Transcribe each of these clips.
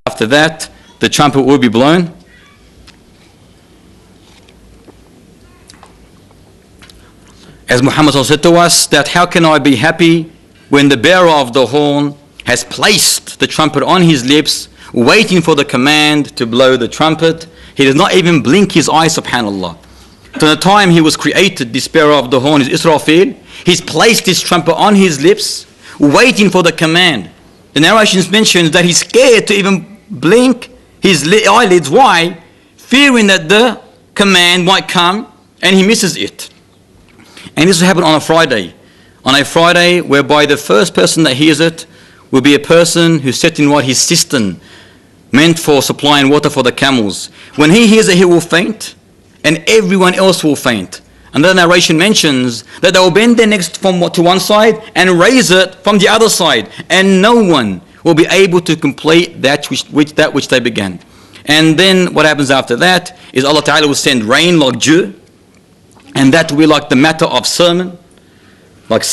after that, the trumpet will be blown. As Muhammad said to us, that how can I be happy when the bearer of the horn has placed the trumpet on his lips, waiting for the command to blow the trumpet. He does not even blink his eyes, subhanAllah. To the time he was created, this bearer of the horn is Israfil. He's placed his trumpet on his lips, waiting for the command. The narrations mentions that he's scared to even blink his eyelids. Why? Fearing that the command might come and he misses it. And this will happen on a Friday. On a Friday whereby the first person that hears it will be a person who's set in his cistern, meant for supplying water for the camels. When he hears it, he will faint, and everyone else will faint. Another narration mentions that they will bend their necks to one side and raise it from the other side, and no one will be able to complete that which they began. And then what happens after that is Allah Ta'ala will send rain like dew, and that will be like the matter of semen, like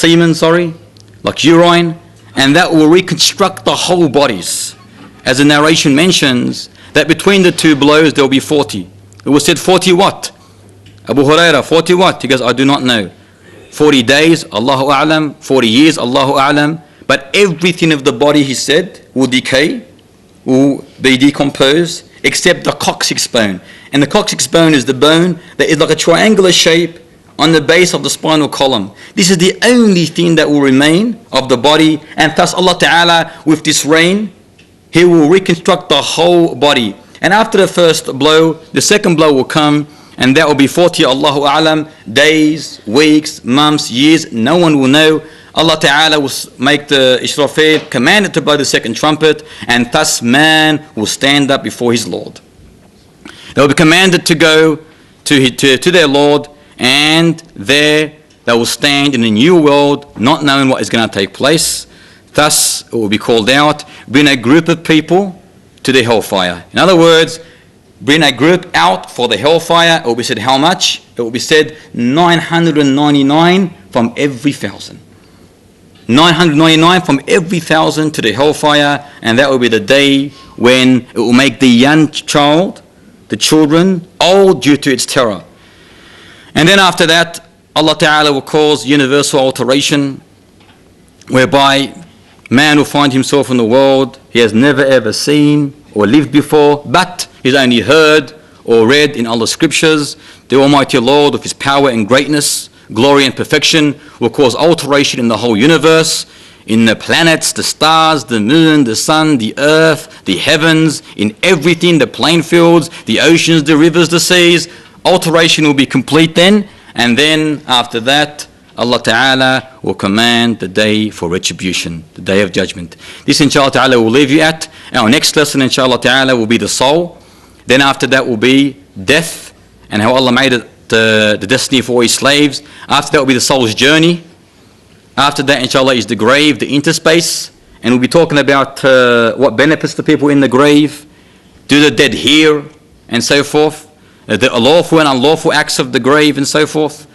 urine, and that will reconstruct the whole bodies. As the narration mentions, that between the two blows there will be 40. It was said 40 what? Abu Hurairah, 40 what? He goes, I do not know. 40 days, Allahu A'lam. 40 years, Allahu A'lam. But everything of the body, he said, will decay, will be decomposed, except the coccyx bone. And the coccyx bone is the bone that is like a triangular shape on the base of the spinal column. This is the only thing that will remain of the body, and thus Allah Ta'ala, with this rain, He will reconstruct the whole body. And after the first blow, the second blow will come, and that will be 40, Allahu A'lam, days, weeks, months, years, no one will know. Allah Ta'ala will make the Israfil commanded to blow the second trumpet, and thus man will stand up before his Lord. They will be commanded to go to their Lord, and there they will stand in a new world, not knowing what is going to take place. Thus it will be called out, bring a group of people to the hellfire. In other words, bring a group out for the hellfire. It will be said how much? It will be said 999 from every 1,000. 999 from every 1,000 to the hellfire, and that will be the day when it will make the young child, the children, old due to its terror. And then after that, Allah Ta'ala will cause universal alteration, whereby man will find himself in the world he has never ever seen or lived before, but he's only heard or read in Allah's scriptures. The Almighty Lord, with His power and greatness, glory and perfection, will cause alteration in the whole universe, in the planets, the stars, the moon, the sun, the earth, the heavens, in everything, the plain fields, the oceans, the rivers, the seas. Alteration will be complete then, and then after that, Allah Ta'ala will command the day for retribution, the day of judgment. This inshallah Ta'ala will leave you at. Our next lesson inshallah Ta'ala will be the soul. Then after that will be death, and how Allah made it the destiny for His slaves. After that will be the soul's journey. After that inshallah is the grave, the interspace, and we'll be talking about what benefits the people in the grave, do the dead hear, and so forth, the lawful and unlawful acts of the grave, and so forth.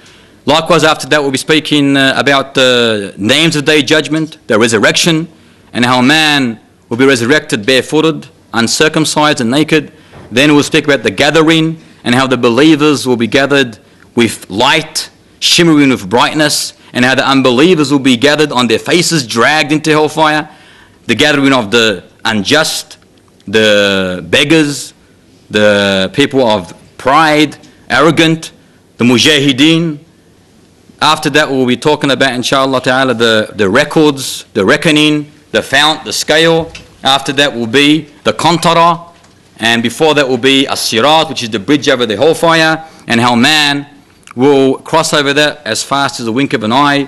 Likewise, after that we'll be speaking about the names of the day of judgment, the resurrection, and how man will be resurrected barefooted, uncircumcised and naked. Then we'll speak about the gathering, and how the believers will be gathered with light, shimmering with brightness, and how the unbelievers will be gathered on their faces, dragged into hellfire. The gathering of the unjust, the beggars, the people of pride, arrogant, the mujahideen. After that we'll be talking about inshallah ta'ala the records, the reckoning, the fount, the scale. After that will be the qantara, and before that will be as-sirat, which is the bridge over the hellfire, and how man will cross over that as fast as a wink of an eye,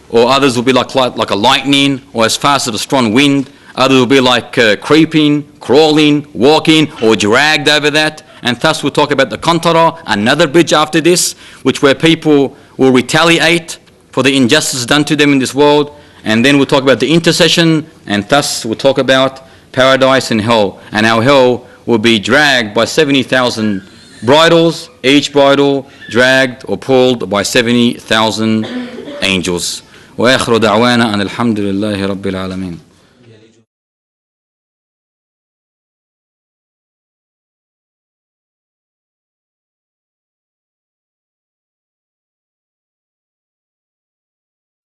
or others will be like a lightning, or as fast as a strong wind. Others will be like creeping, crawling, walking, or dragged over that. And thus we'll talk about the qantara, another bridge after this, which where people will retaliate for the injustice done to them in this world. And then we'll talk about the intercession, and thus we'll talk about paradise and hell. And our hell will be dragged by 70,000 bridles, each bridle dragged or pulled by 70,000 angels. وآخر دعوانا أن الحمد لله رب العالمين.